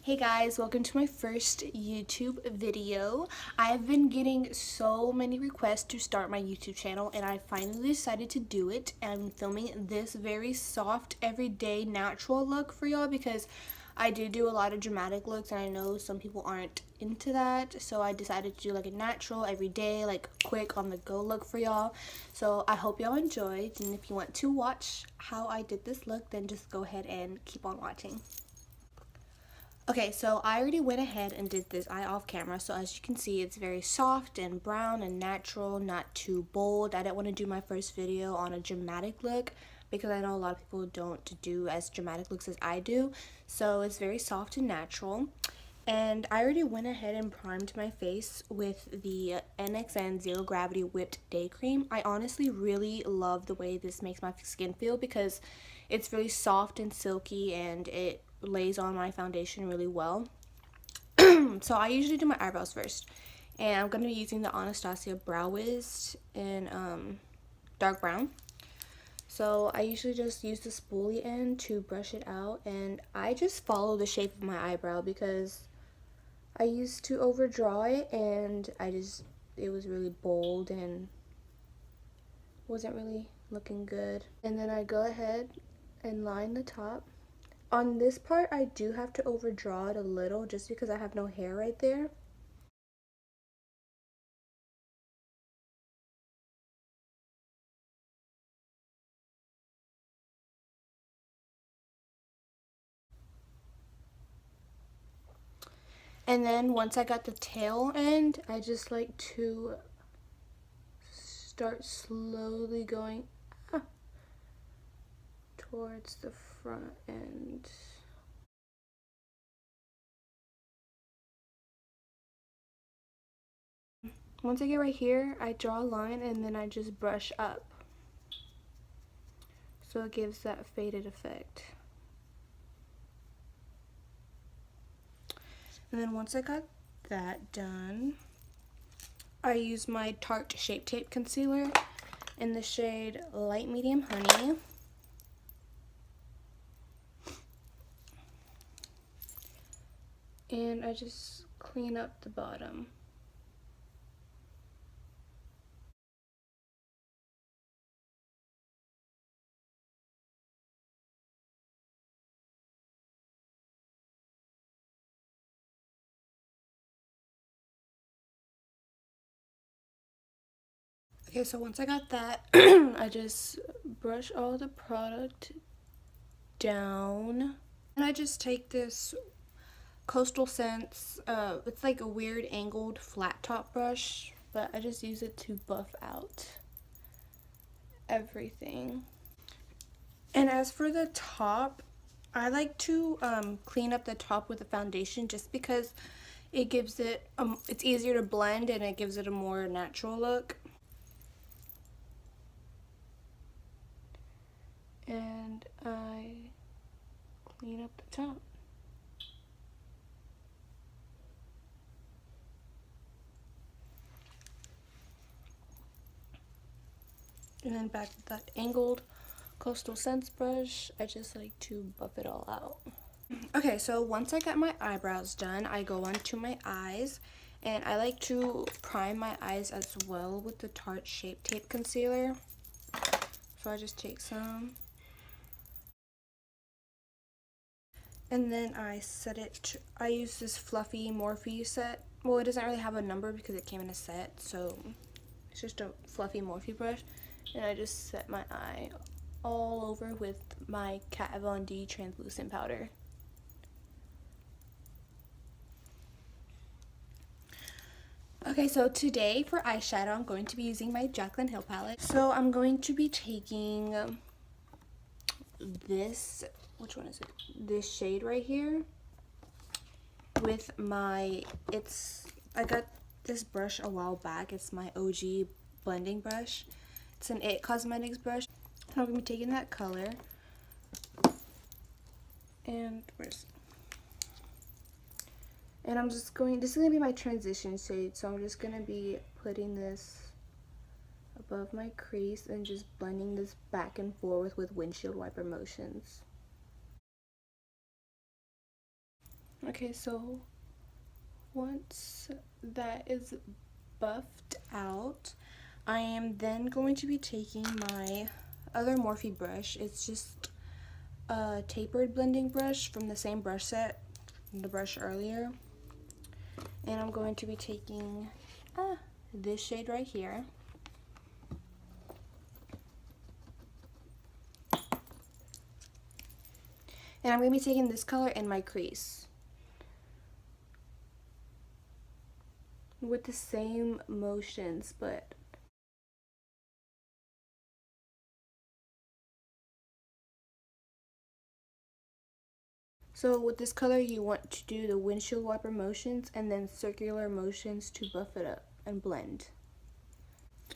Hey guys, welcome to my first YouTube video. I have been getting so many requests to start my YouTube channel and I finally decided to do it. I'm filming this very soft, everyday, natural look for y'all because I do a lot of dramatic looks and I know some people aren't into that. So I decided to do like a natural, everyday, like quick on the go look for y'all. So I hope y'all enjoyed, and if you want to watch how I did this look, then just go ahead and keep on watching. Okay, so I already went ahead and did this eye off camera, so as you can see it's very soft and brown and natural, not too bold. I didn't want to do my first video on a dramatic look because I know a lot of people don't do as dramatic looks as I do, so it's very soft and natural. And I already went ahead and primed my face with the NXN Zero Gravity Whipped Day Cream. I honestly really love the way this makes my skin feel because it's really soft and silky and it lays on my foundation really well. So I usually do my eyebrows first, and I'm going to be using the Anastasia Brow Wiz in dark brown. So I usually just use the spoolie end to brush it out, and I just follow the shape of my eyebrow because I used to overdraw it and it was really bold and wasn't really looking good. And then I go ahead and line the top. On this part, I do have to overdraw it a little just because I have no hair right there. And then once I got the tail end, I just like to start slowly going towards the front end. Once I get right here, I draw a line and then I just brush up. So it gives that faded effect. And then once I got that done, I use my Tarte Shape Tape Concealer in the shade Light Medium Honey. And I just clean up the bottom. Okay, so once I got that, I just brush all the product down. And I just take this Coastal Scents, it's like a weird angled flat top brush, but I just use it to buff out everything. And as for the top, I like to clean up the top with a foundation just because it gives it, it's easier to blend and it gives it a more natural look. And I clean up the top. And then back with that angled Coastal Scents brush, I just like to buff it all out. Okay, so once I got my eyebrows done, I go on to my eyes. And I like to prime my eyes as well with the Tarte Shape Tape Concealer. So I just take some. And then I set it, I use this fluffy Morphe set. Well, it doesn't really have a number because it came in a set, so it's just a fluffy Morphe brush. And I just set my eye all over with my Kat Von D translucent powder. Okay, so today for eyeshadow, I'm going to be using my Jaclyn Hill palette. So I'm going to be taking this, which one is it? This shade right here with my, I got this brush a while back. It's my OG blending brush. It's an IT Cosmetics brush. I'm going to be taking that color. And I'm just going, this is going to be my transition shade. So I'm just going to be putting this above my crease and just blending this back and forth with windshield wiper motions. Okay, so once that is buffed out, I am then going to be taking my other Morphe brush. It's just a tapered blending brush from the same brush set from the brush earlier. And I'm going to be taking this shade right here. And I'm going to be taking this color in my crease with the same motions, but so with this color you want to do the windshield wiper motions and then circular motions to buff it up and blend.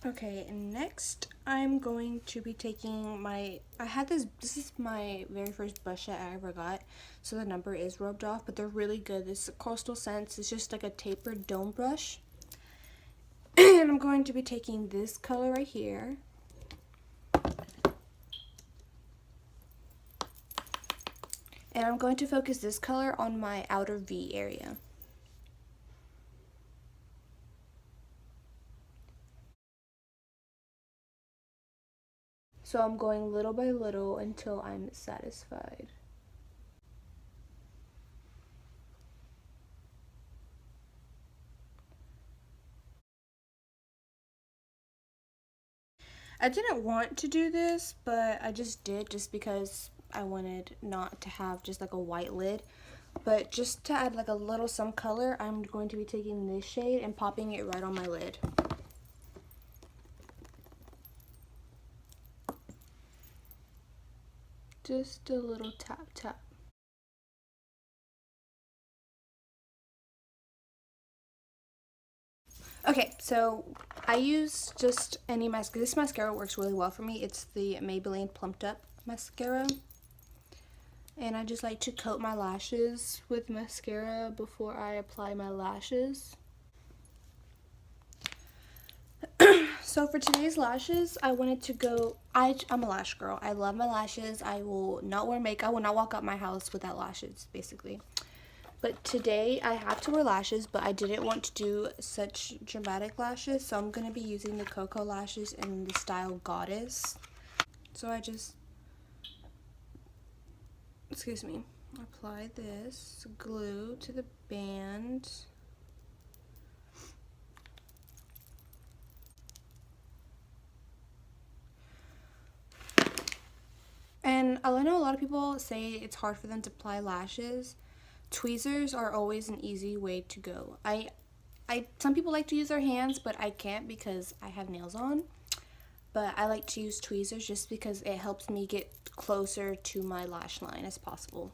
Okay, and next I'm going to be taking my, this is my very first brush that I ever got, so the number is rubbed off, but they're really good. This is Coastal Scents. It's just like a tapered dome brush. And I'm going to be taking this color right here. And I'm going to focus this color on my outer V area. So I'm going little by little until I'm satisfied. I didn't want to do this, but I just did just because I wanted not to have just like a white lid. But just to add like a little some color, I'm going to be taking this shade and popping it right on my lid. Just a little tap tap. Okay, so I use just any mascara. This mascara works really well for me. It's the Maybelline Plumped Up mascara. And I just like to coat my lashes with mascara before I apply my lashes. So for today's lashes, I wanted to go, I'm a lash girl. I love my lashes. I will not wear makeup. I will not walk out my house without lashes, basically. But today I have to wear lashes, but I didn't want to do such dramatic lashes, so I'm going to be using the Cocoa lashes in the style Goddess. So I just, excuse me, apply this glue to the band. And I know a lot of people say it's hard for them to apply lashes. Tweezers are always an easy way to go. Some people like to use their hands, but I can't because I have nails on. But I like to use tweezers just because it helps me get closer to my lash line as possible.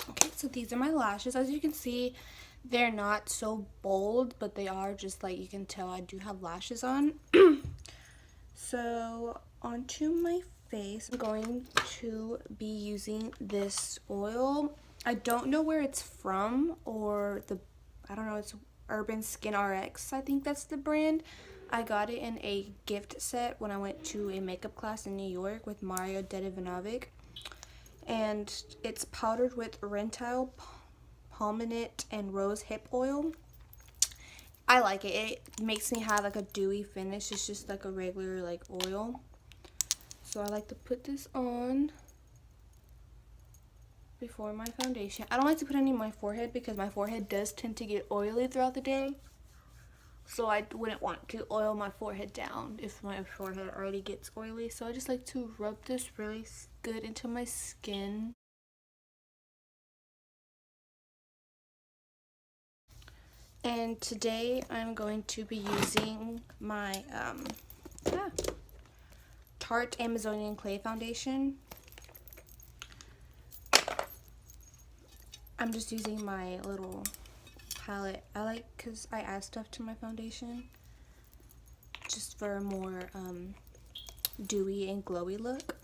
Okay, so these are my lashes. As you can see, they're not so bold, but they are just like, you can tell I do have lashes on. So onto my face, I'm going to be using this oil. I don't know where it's from, or I don't know, it's Urban Skin RX, I think that's the brand. I got it in a gift set when I went to a makeup class in New York with Mario Dedivanovic. And it's powdered with Rental, Palmolive, and Rose Hip Oil. I like it. It makes me have like a dewy finish. It's just like a regular like oil. So I like to put this on before my foundation. I don't like to put any on my forehead because my forehead does tend to get oily throughout the day. So I wouldn't want to oil my forehead down if my forehead already gets oily. So I just like to rub this really good into my skin. And today I'm going to be using my Tarte Amazonian Clay Foundation. I'm just using my little palette. I like because I add stuff to my foundation just for a more dewy and glowy look.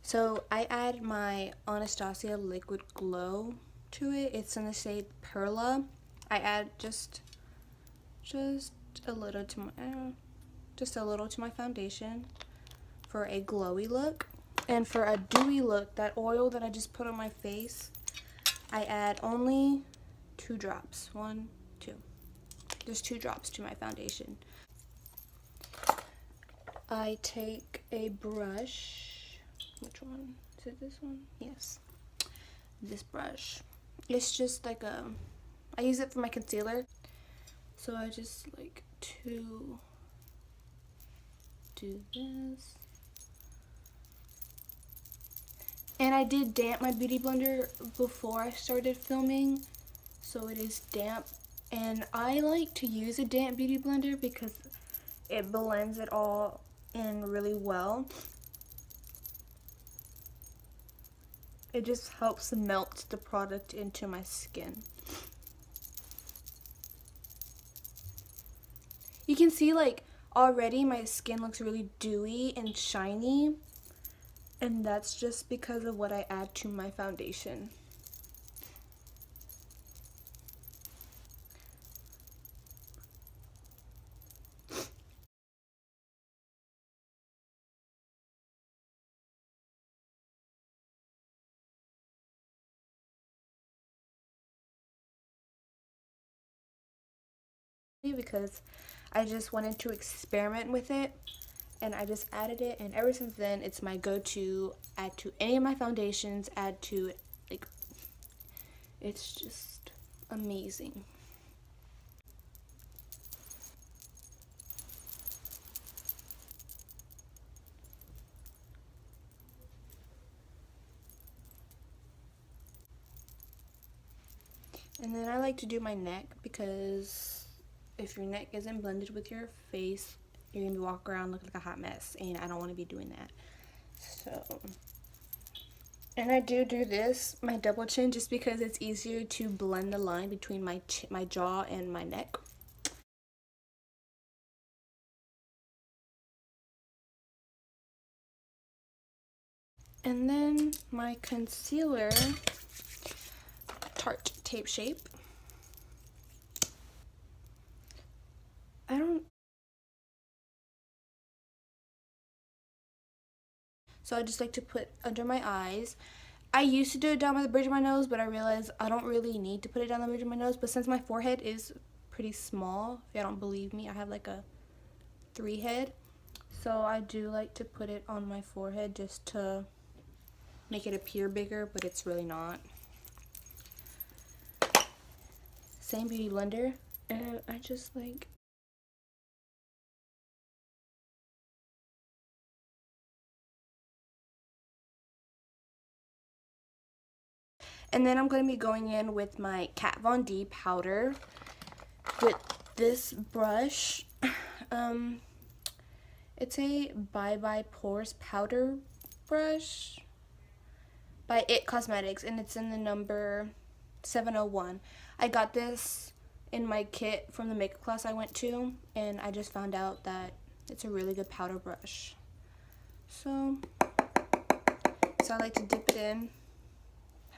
So I add my Anastasia Liquid Glow to it. It's in the shade Perla. I add just a little to my foundation for a glowy look. And for a dewy look, that oil that I just put on my face, I add only 2 drops. 1, 2. Just 2 drops to my foundation. I take a brush. Which one? Is it this one? Yes. This brush. It's just like I use it for my concealer. So I just like to do this. And I did damp my beauty blender before I started filming, so it is damp. And I like to use a damp beauty blender because it blends it all in really well. It just helps melt the product into my skin. You can see like already my skin looks really dewy and shiny. And that's just because of what I add to my foundation. Because I just wanted to experiment with it, and I just added it, and ever since then it's my go-to. Add to any of my foundations, add to it, like, it's just amazing. And then I like to do my neck, because if your neck isn't blended with your face, you're gonna be walking around looking like a hot mess, and I don't want to be doing that. So, and I do this, my double chin, just because it's easier to blend the line between my jaw and my neck. And then my concealer, Tarte Tape Shape. So I just like to put under my eyes. I used to do it down by the bridge of my nose, but I realized I don't really need to put it down the bridge of my nose. But since my forehead is pretty small, if you don't believe me, I have like a 3 head. So I do like to put it on my forehead just to make it appear bigger, but it's really not. Same beauty blender, and I just like and then I'm going to be going in with my Kat Von D powder with this brush. It's a Bye Bye Pores powder brush by IT Cosmetics, and it's in the number 701. I got this in my kit from the makeup class I went to, and I just found out that it's a really good powder brush. So I like to dip it in,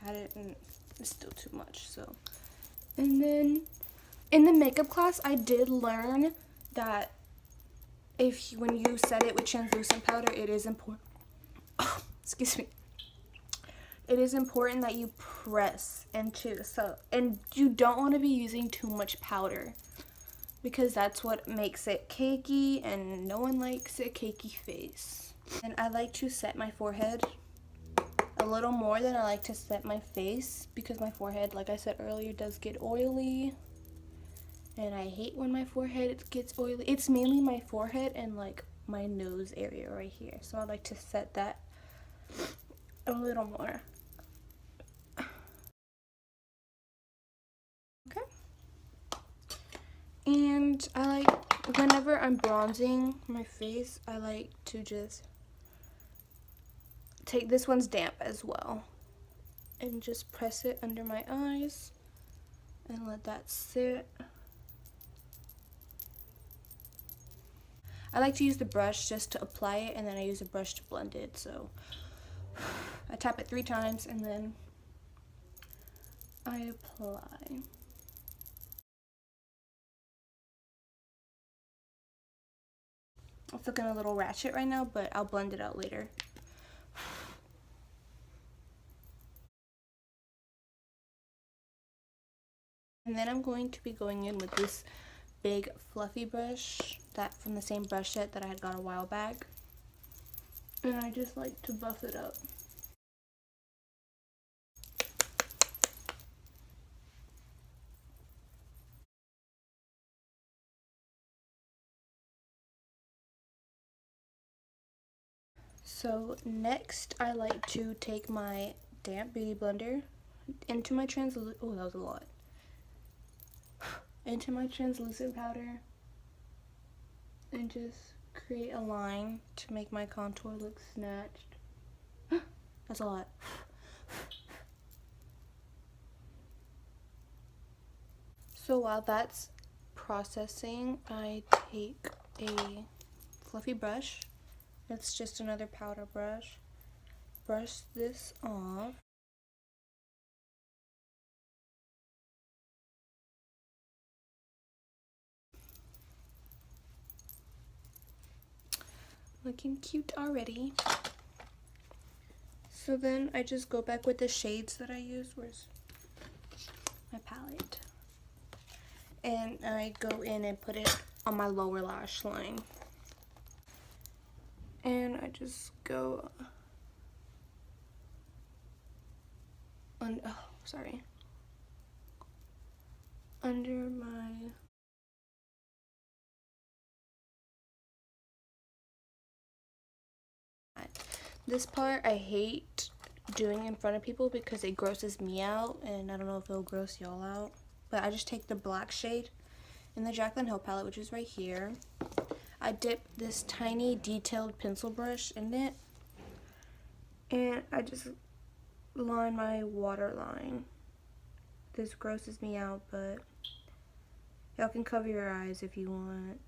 pat it, and it's still too much. So, and then in the makeup class, I did learn that when you set it with translucent powder, it is important. Oh, excuse me. It is important that you press into, and you don't want to be using too much powder, because that's what makes it cakey, and no one likes a cakey face. And I like to set my forehead a little more than I like to set my face, because my forehead, like I said earlier, does get oily, and I hate when my forehead gets oily. It's mainly my forehead and like my nose area right here, so I like to set that a little more. Okay. And I like, whenever I'm bronzing my face, I like to just take, this one's damp as well, and just press it under my eyes and let that sit. I like to use the brush just to apply it, and then I use a brush to blend it. So I tap it 3 times and then I apply. It's looking a little ratchet right now, but I'll blend it out later. And then I'm going to be going in with this big fluffy brush, that from the same brush set that I had got a while back. And I just like to buff it up. So next I like to take my damp beauty blender into my oh, that was a lot. Into my translucent powder and just create a line to make my contour look snatched. That's a lot. So while that's processing, I take a fluffy brush. It's just another powder brush. Brush this off. Looking cute already. So then I just go back with the shades that I use. Where's my palette? And I go in and put it on my lower lash line. And I just go on, oh, sorry. Under my this part I hate doing in front of people because it grosses me out, and I don't know if it'll gross y'all out. But I just take the black shade in the Jaclyn Hill palette, which is right here. I dip this tiny detailed pencil brush in it, and I just line my waterline. This grosses me out, but y'all can cover your eyes if you want.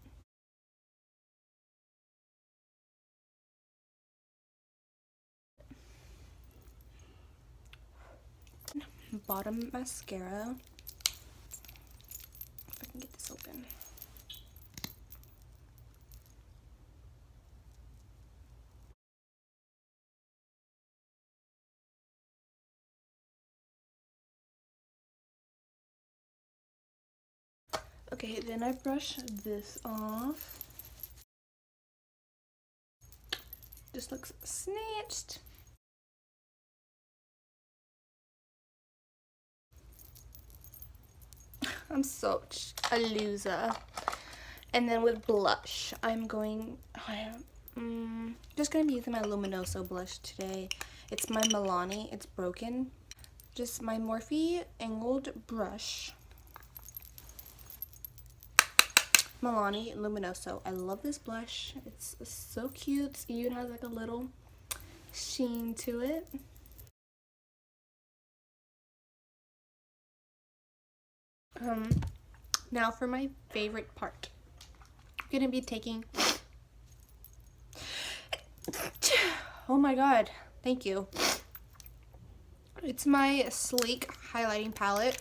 Bottom mascara. If I can get this open. Okay, then I brush this off. This looks snatched. I'm such a loser. And then with blush, I'm just gonna be using my Luminoso blush today. It's my Milani. It's broken. Just my Morphe angled brush. Milani Luminoso. I love this blush. It's so cute. It even has like a little sheen to it. Now for my favorite part. I'm gonna be taking, oh my god, thank you. It's my Sleek highlighting palette,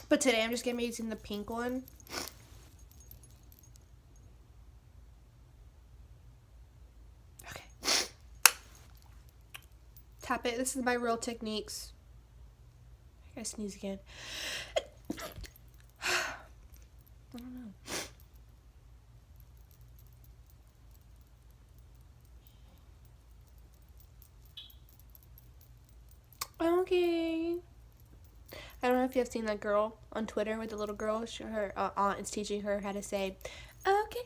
but today I'm just gonna be using the pink one. Okay. Tap it. This is my Real Techniques. I gotta sneeze again. I don't know. Okay. I don't know if you have seen that girl on Twitter with the little girl. Her aunt is teaching her how to say, okay.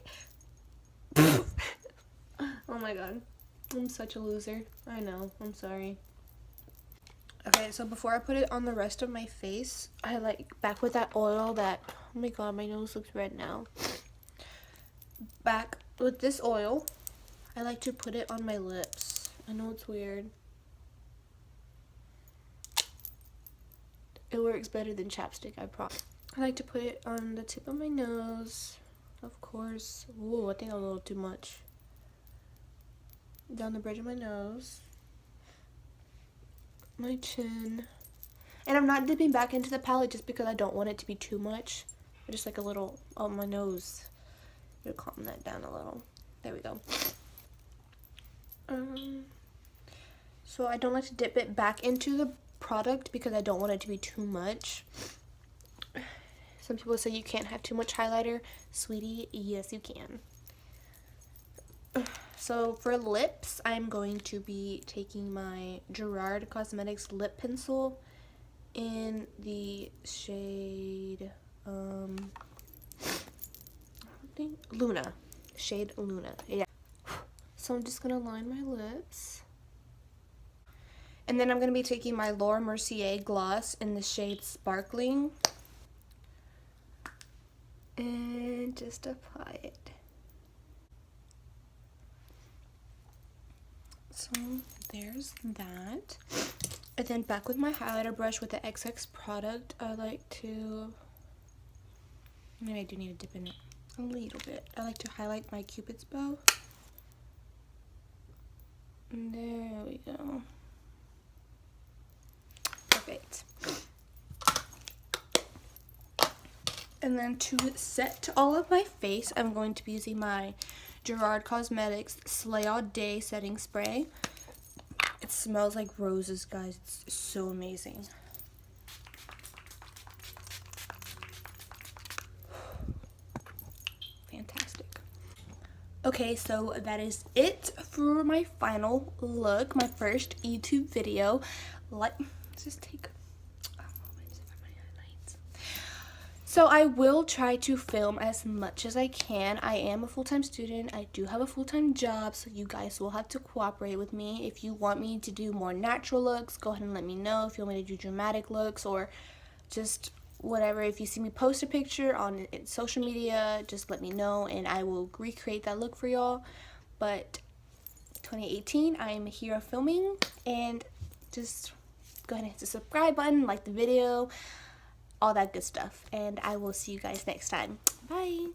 Oh my god. I'm such a loser. I know. I'm sorry. Okay, so before I put it on the rest of my face, I like back with that oil that, oh my god, my nose looks red now. Back with this oil, I like to put it on my lips. I know it's weird. It works better than chapstick, I promise. I like to put it on the tip of my nose, of course. Ooh, I think a little too much. Down the bridge of my nose. my chin. And I'm not dipping back into the palette just because I don't want it to be too much. Just like a little on my nose. I'm gonna calm that down a little. There we go. So I don't like to dip it back into the product because I don't want it to be too much. Some people say you can't have too much highlighter. Sweetie, yes you can. So for lips, I'm going to be taking my Gerard Cosmetics lip pencil in the shade Luna. Shade Luna. Yeah. So I'm just gonna line my lips. And then I'm gonna be taking my Laura Mercier gloss in the shade Sparkling. And just apply it. So there's that. And then back with my highlighter brush with the XX product, I like to, maybe I do need to dip in it a little bit. I like to highlight my Cupid's bow. And there we go. Perfect. And then to set all of my face, I'm going to be using my Gerard Cosmetics Slay All Day Setting Spray. It smells like roses, guys. It's so amazing. Fantastic. Okay, so that is it for my final look, my first YouTube video. Let's just take a moment for my highlights. So I will try to film as much as I can. I am a full-time student. I do have a full-time job, so you guys will have to cooperate with me. If you want me to do more natural looks, go ahead and let me know. If you want me to do dramatic looks or just whatever, if you see me post a picture on social media, just let me know and I will recreate that look for y'all. But 2018, I'm here filming, and just go ahead and hit the subscribe button, like the video, all that good stuff, and I will see you guys next time. Bye.